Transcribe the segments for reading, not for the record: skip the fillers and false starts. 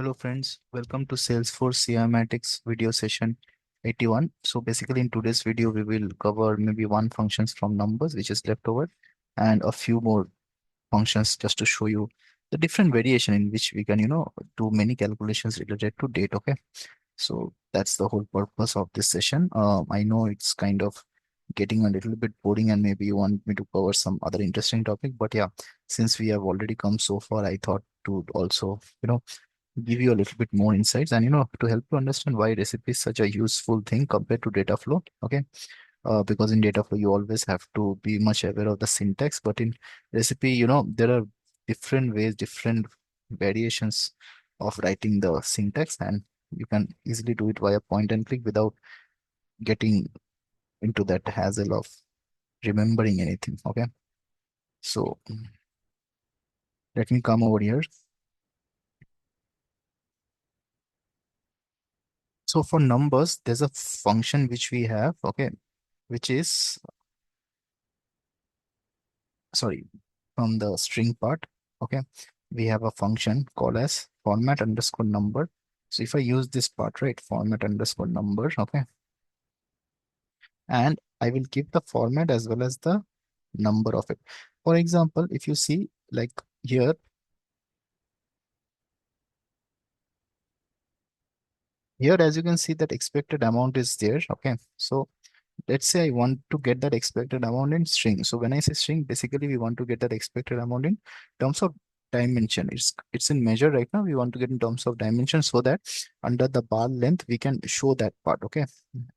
Hello friends, welcome to Salesforce Cinematics video session 81. So basically in today's video we will cover maybe one functions from numbers which is left over and a few more functions just to show you the different variation in which we can do many calculations related to date. Okay, so that's the whole purpose of this session. I know it's kind of getting a little bit boring and maybe you want me to cover some other interesting topic, but yeah, since we have already come so far, I thought to also give you a little bit more insights and to help you understand why recipe is such a useful thing compared to data flow. Okay, because in data flow you always have to be much aware of the syntax, but in recipe there are different ways, different variations of writing the syntax, and you can easily do it via point and click without getting into that hassle of remembering anything. Okay, so let me come over here. So for numbers there's a function which we have, okay, which is, sorry, from the string part. Okay, we have a function called as format underscore number. So if I use this part, right, format underscore number, okay, and I will give the format as well as the number of it. For example, if you see like here as you can see that expected amount is there. Okay, so let's say I want to get that expected amount in string. So when I say string, basically we want to get that expected amount in terms of dimension. It's in measure right now. We want to get in terms of dimension so that under the bar length we can show that part, okay,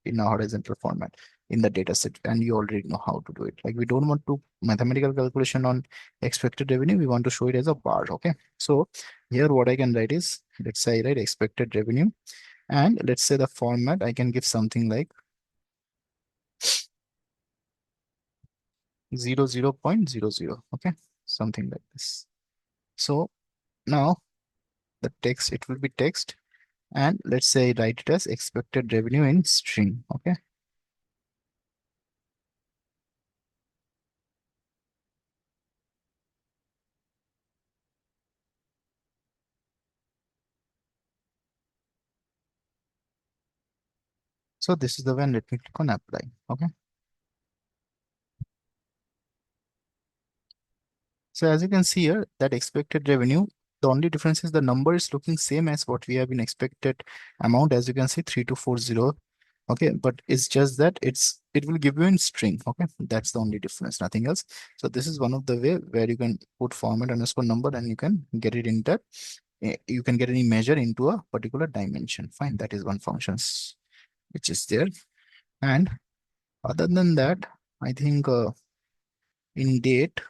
in a horizontal format in the data set. And you already know how to do it. Like we don't want to mathematical calculation on expected revenue. We want to show it as a bar. Okay, so here what I can write is, let's say I write expected revenue, and let's say the format I can give something like 0.00. Okay, something like this. So now the text, it will be text, and let's say write it as expected revenue in string. Okay, so this is the one. Let me click on apply. Okay, so as you can see here, that expected revenue, the only difference is the number is looking same as what we have in expected amount. As you can see, 3240. Okay, but it's just that it will give you in string. Okay, that's the only difference, nothing else. So this is one of the way where you can put format underscore number and you can get it in that. You can get any measure into a particular dimension. Fine, that is one functions which is there. And other than that, I think in date,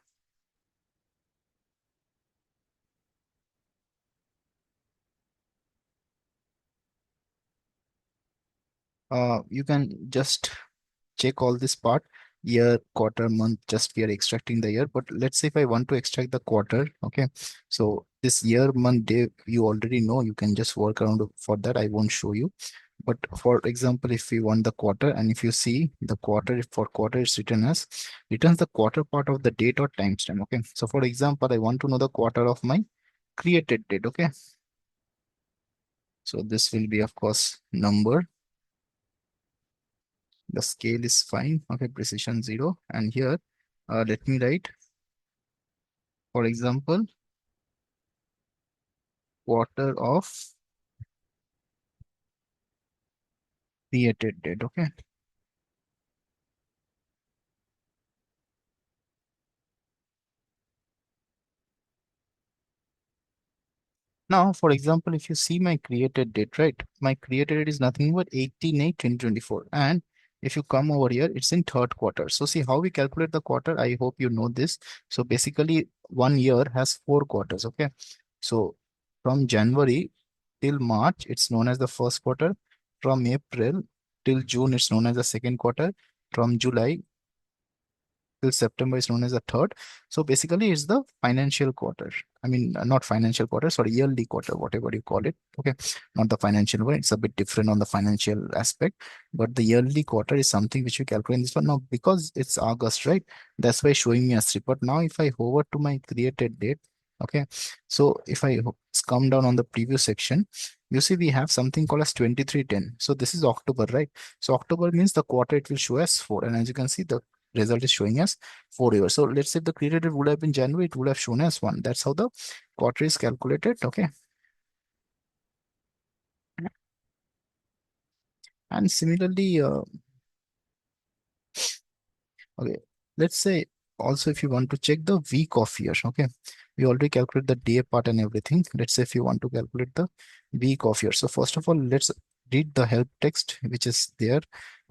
you can just check all this part, year, quarter, month. Just we are extracting the year, but let's say if I want to extract the quarter, okay, so this year, month, day, you already know, you can just work around for that. I won't show you. But for example, if we want the quarter, and if you see the quarter, if for quarter it's written as, returns the quarter part of the date or timestamp. Okay, so for example, I want to know the quarter of my created date. Okay, so this will be of course number. The scale is fine. Okay, precision 0. And here let me write, for example, quarter of created date. Okay, now for example, if you see my created date, right, my created date is nothing but 18/8/2024. And if you come over here, it's in third quarter. So see how we calculate the quarter. I hope you know this. So basically 1 year has 4 quarters. Okay, so from January till March, it's known as the first quarter. From April till June, it's known as the second quarter. From July till September is known as the third. So basically, it's the financial quarter. I mean, not financial quarter, sorry, yearly quarter, whatever you call it. Okay, not the financial one. It's a bit different on the financial aspect, but the yearly quarter is something which we calculate in this one. Now, because it's August, right? That's why showing me as 3. But now, if I hover to my created date, Okay, so if I come down on the previous section, you see we have something called as 2310. So this is October, right? So October means the quarter it will show as 4, and as you can see the result is showing as 4 years. So let's say if the created date would have been January, it would have shown as 1. That's how the quarter is calculated. Okay, and similarly, okay, let's say also if you want to check the week of year, okay, we already calculate the day part and everything. Let's say if you want to calculate the week of year. So first of all, let's read the help text which is there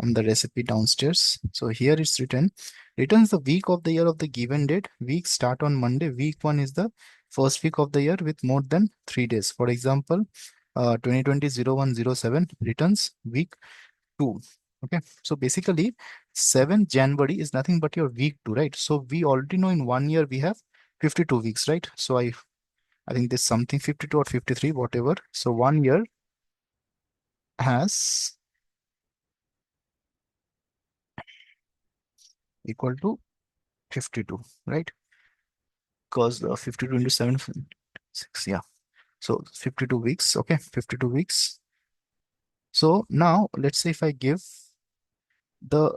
on the recipe downstairs. So here it's written, returns the week of the year of the given date. Week start on Monday. Week 1 is the first week of the year with more than 3 days. For example, 2020-01-07 returns week 2. Okay, so basically 7th January is nothing but your week 2, right? So we already know in 1 year we have 52 weeks, right? So I think there's something 52 or 53, whatever. So 1 year has equal to 52, right? Because 52 into 7, 6, yeah. So 52 weeks, okay, 52 weeks. So now let's say if I give the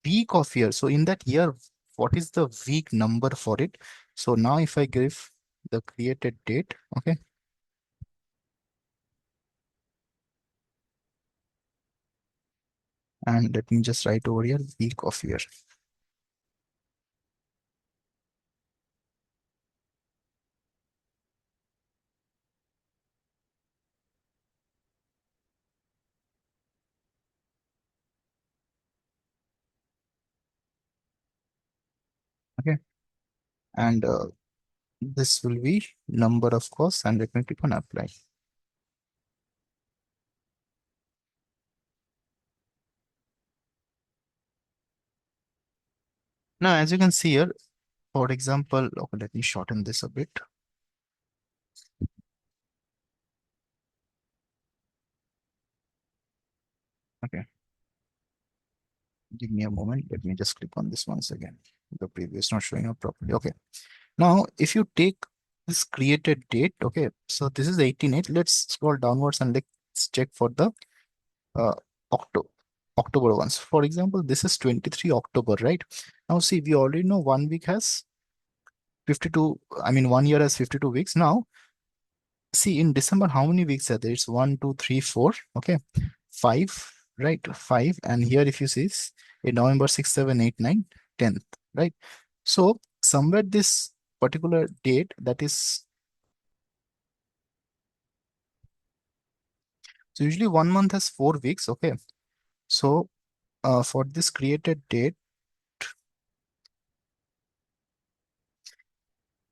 week of year. So in that year, what is the week number for it? So now if I give the created date, okay, and let me just write over here week of year. Okay, and this will be number of course, and let me click on apply. Now, as you can see here, for example, okay, let me shorten this a bit. Okay, give me a moment. Let me just click on this once again. The preview is not showing up properly. Okay, now if you take this created date, okay, so this is 18/8. Let's scroll downwards and let's check for the uh, October. October ones. For example, this is 23 October, right? Now see, we already know 1 week has 52, I mean 1 year has 52 weeks. Now see in December, how many weeks are there? It's 1, 2, 3, 4. Okay. 5, right? 5. And here if you see in November 6, 7, 8, 9, 10th, right? So somewhere this particular date that is, so usually 1 month has 4 weeks. Okay. So for this created date,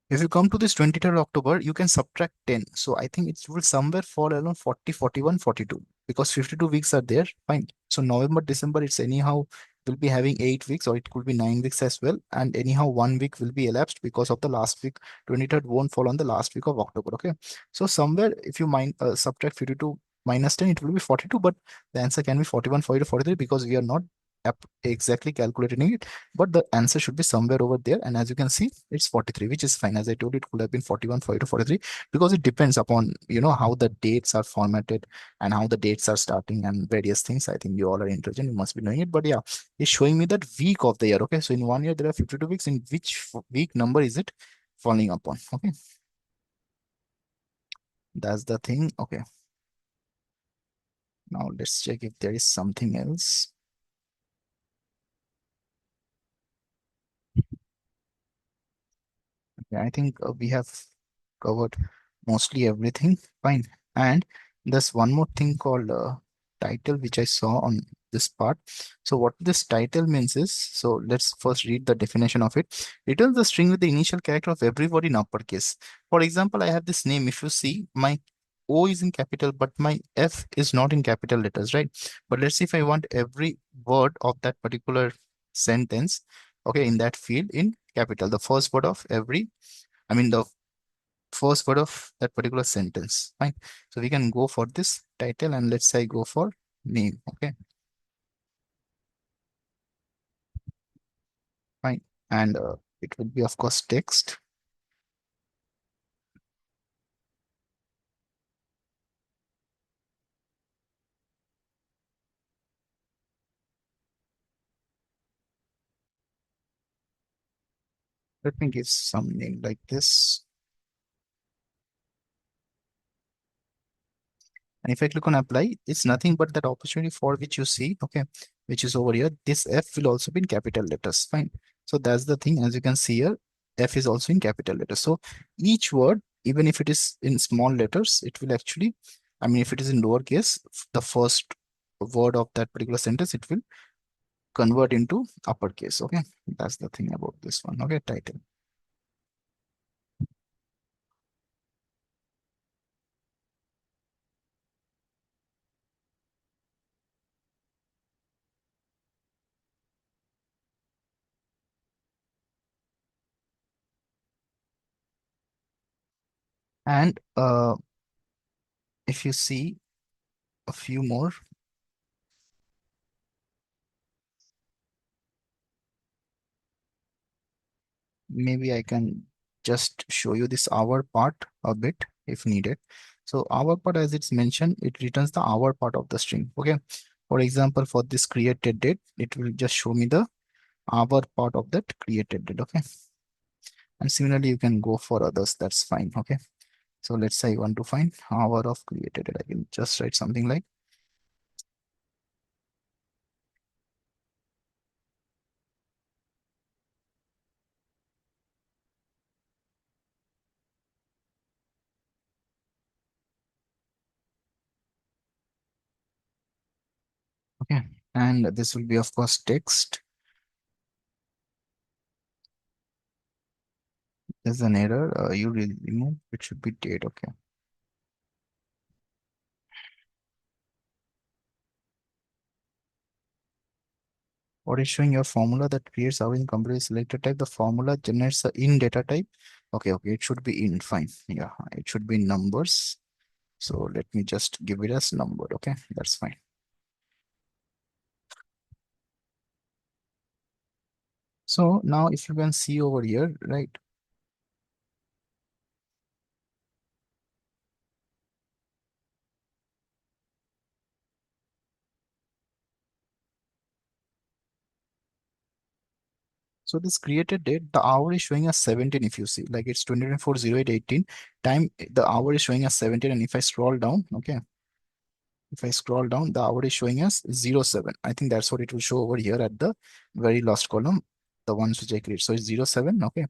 if you come to this 23rd October, you can subtract 10. So I think it will somewhere fall around 40, 41, 42 because 52 weeks are there. Fine. So November, December, it's anyhow will be having 8 weeks or it could be 9 weeks as well. And anyhow, 1 week will be elapsed because of the last week. 23rd won't fall on the last week of October. Okay. So somewhere if you subtract 52 minus 10, it will be 42, but the answer can be 41, 42, 43 because we are not exactly calculating it, but the answer should be somewhere over there. And as you can see, it's 43, which is fine. As I told you, it could have been 41, 42, 43, because it depends upon, how the dates are formatted and how the dates are starting and various things. I think you all are intelligent. You must be knowing it. But yeah, it's showing me that week of the year. Okay. So in 1 year, there are 52 weeks. In which week number is it falling upon? Okay. That's the thing. Okay. Now let's check if there is something else. Yeah, I think we have covered mostly everything. Fine. And there's one more thing called title, which I saw on this part. So what this title means is, so let's first read the definition of it. Returns the string with the initial character of every word in uppercase. For example, I have this name. If you see, my O is in capital, but my F is not in capital letters, right? But let's see if I want every word of that particular sentence, okay, in that field in capital, the first word of every, I mean the first word of that particular sentence. Fine. So we can go for this title and let's say go for name. Okay. Fine. And it will be of course text. Let me give some name like this. And if I click on apply, it's nothing but that opportunity for which you see, okay, which is over here. This F will also be in capital letters. Fine. So that's the thing. As you can see here, F is also in capital letters. So each word, even if it is in small letters, it will actually, I mean, if it is in lowercase, the first word of that particular sentence, it will convert into uppercase. Okay. That's the thing about this one. Okay. Title. And if you see a few more, maybe I can just show you this hour part a bit if needed. So hour part, as it's mentioned, it returns the hour part of the string. Okay. For example, for this created date, it will just show me the hour part of that created date. Okay. And similarly, you can go for others. That's fine. Okay. So let's say I want to find hour of created date. I can just write something like, okay. And this will be, of course, text. There's an error. You will remove. It should be date. Okay. What is showing your formula that creates our in computer selected type? The formula generates the in data type. Okay, okay, it should be in. Fine. Yeah, it should be numbers. So let me just give it as number. Okay, that's fine. So now if you can see over here, right? So this created date, the hour is showing us 17 if you see, like it's 2024-08-18. Time, the hour is showing us 17. And if I scroll down, okay, if I scroll down, the hour is showing us 07. I think that's what it will show over here at the very last column, the ones which I create. So it's 07, okay.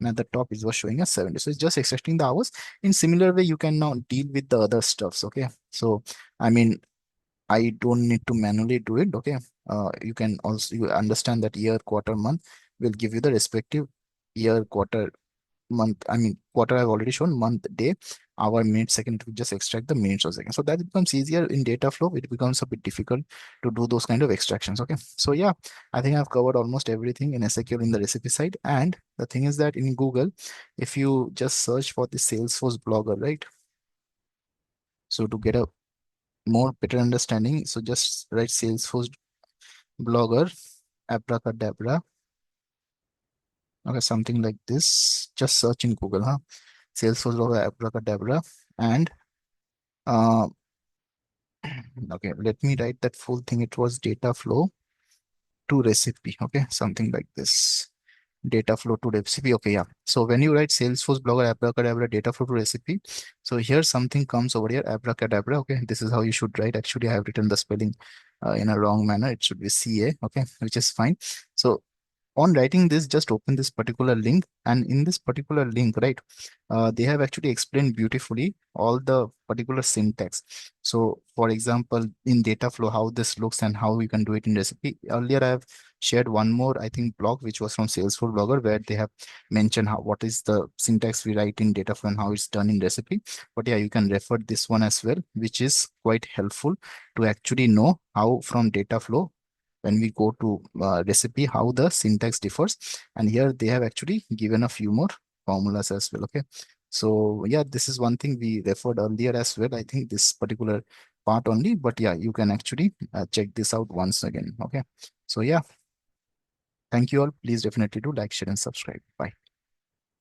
And at the top is was showing us 70. So it's just extracting the hours. In similar way, you can now deal with the other stuffs, okay. So, I mean, I don't need to manually do it, okay. You can also, you understand that year, quarter, month will give you the respective year, quarter, month, I mean, quarter I've already shown, month, day, hour, minute, second, it will just extract the minutes or second. So that becomes easier in data flow. It becomes a bit difficult to do those kind of extractions. Okay. So yeah, I think I've covered almost everything in SQL in the recipe side. And the thing is that in Google, if you just search for the Salesforce blogger, right? So to get a more better understanding, so just write Salesforce blogger, abracadabra. Okay, something like this. Just search in Google, huh? Salesforce blogger, abracadabra. And uh, okay, let me write that full thing. It was data flow to recipe. Okay, something like this. Data flow to recipe. Okay, yeah. So when you write Salesforce blogger abracadabra data flow to recipe, so here something comes over here, abracadabra. Okay, this is how you should write. Actually, I have written the spelling in a wrong manner. It should be CA. Okay, which is fine. So on writing this, just open this particular link, and in this particular link, right, they have actually explained beautifully all the particular syntax. So for example, in data flow, how this looks and how we can do it in recipe. Earlier I have shared one more, I think, blog which was from Salesforce blogger, where they have mentioned how, what is the syntax we write in data flow and how it's done in recipe. But yeah, you can refer this one as well, which is quite helpful to actually know how from data flow, when we go to recipe, how the syntax differs. And here they have actually given a few more formulas as well. Okay. So yeah, this is one thing we referred earlier as well. I think this particular part only, but yeah, you can actually check this out once again. Okay. So yeah, thank you all. Please definitely do like, share, and subscribe. Bye.